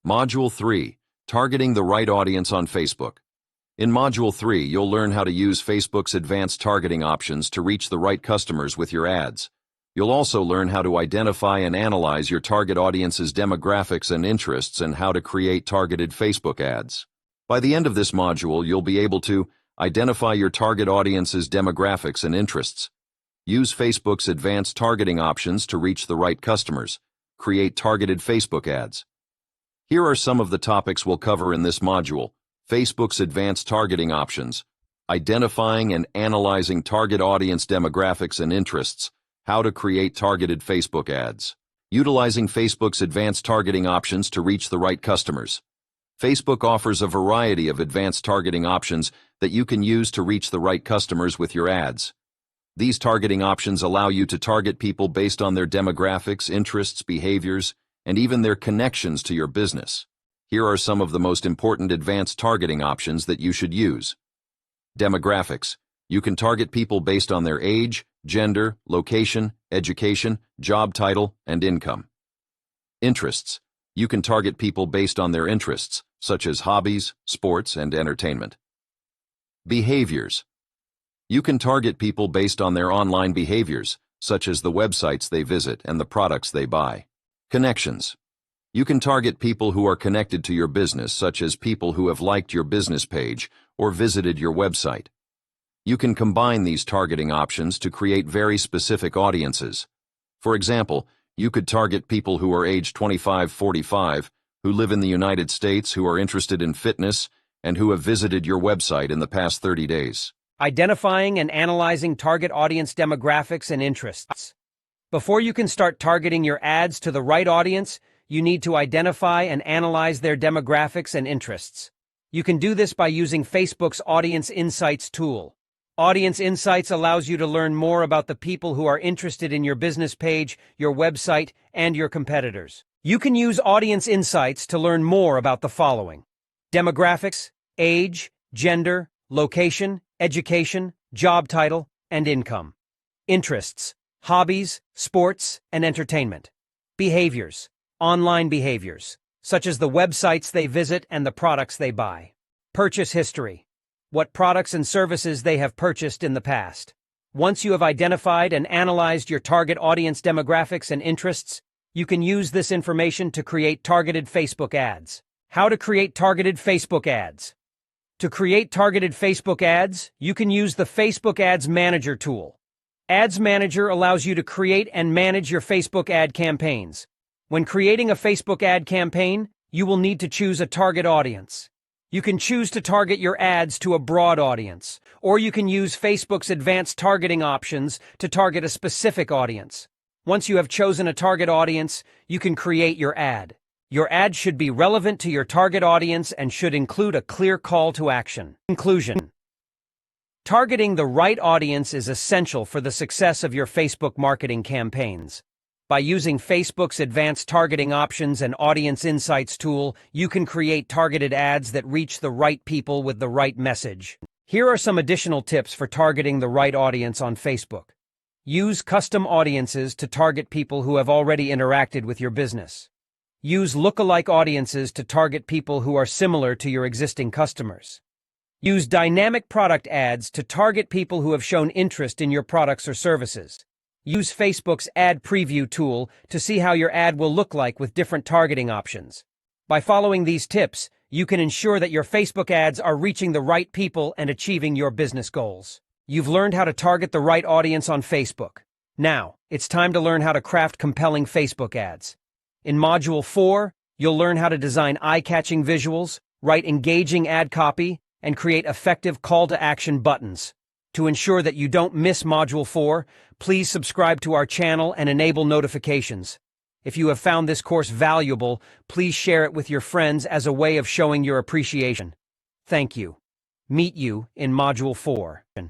Module 3. Targeting the right audience on Facebook. In Module 3, you'll learn how to use Facebook's advanced targeting options to reach the right customers with your ads. You'll also learn how to identify and analyze your target audience's demographics and interests and how to create targeted Facebook ads. By the end of this module, you'll be able to identify your target audience's demographics and interests, use Facebook's advanced targeting options to reach the right customers, create targeted Facebook ads. Here are some of the topics we'll cover in this module: Facebook's advanced targeting options, identifying and analyzing target audience demographics and interests, how to create targeted Facebook ads, utilizing Facebook's advanced targeting options to reach the right customers. Facebook offers a variety of advanced targeting options that you can use to reach the right customers with your ads. These targeting options allow you to target people based on their demographics, interests, behaviors, and even their connections to your business. Here are some of the most important advanced targeting options that you should use. Demographics. You can target people based on their age, gender, location, education, job title, and income. Interests. You can target people based on their interests, such as hobbies, sports, and entertainment. Behaviors. You can target people based on their online behaviors, such as the websites they visit and the products they buy. Connections. You can target people who are connected to your business, such as people who have liked your business page or visited your website. You can combine these targeting options to create very specific audiences. For example, you could target people who are age 25-45, who live in the United States, who are interested in fitness, and who have visited your website in the past 30 days. Identifying and analyzing target audience demographics and interests. Before you can start targeting your ads to the right audience, you need to identify and analyze their demographics and interests. You can do this by using Facebook's Audience Insights tool. Audience Insights allows you to learn more about the people who are interested in your business page, your website, and your competitors. You can use Audience Insights to learn more about the following: demographics, age, gender, location, education, job title, and income. Interests, hobbies, sports, and entertainment. Behaviors, online behaviors, such as the websites they visit and the products they buy. Purchase history, what products and services they have purchased in the past. Once you have identified and analyzed your target audience demographics and interests, you can use this information to create targeted Facebook ads. How to create targeted Facebook ads. To create targeted Facebook ads, you can use the Facebook Ads Manager tool. Ads Manager allows you to create and manage your Facebook ad campaigns. When creating a Facebook ad campaign, you will need to choose a target audience. You can choose to target your ads to a broad audience, or you can use Facebook's advanced targeting options to target a specific audience. Once you have chosen a target audience, you can create your ad. Your ad should be relevant to your target audience and should include a clear call to action. Conclusion. Targeting the right audience is essential for the success of your Facebook marketing campaigns. By using Facebook's advanced targeting options and Audience Insights tool, you can create targeted ads that reach the right people with the right message. Here are some additional tips for targeting the right audience on Facebook. Use custom audiences to target people who have already interacted with your business. Use lookalike audiences to target people who are similar to your existing customers. Use dynamic product ads to target people who have shown interest in your products or services. Use Facebook's Ad Preview tool to see how your ad will look like with different targeting options. By following these tips, you can ensure that your Facebook ads are reaching the right people and achieving your business goals. You've learned how to target the right audience on Facebook. Now, it's time to learn how to craft compelling Facebook ads. In Module 4, you'll learn how to design eye-catching visuals, write engaging ad copy, and create effective call-to-action buttons. To ensure that you don't miss Module 4, please subscribe to our channel and enable notifications. If you have found this course valuable, please share it with your friends as a way of showing your appreciation. Thank you. Meet you in Module 4.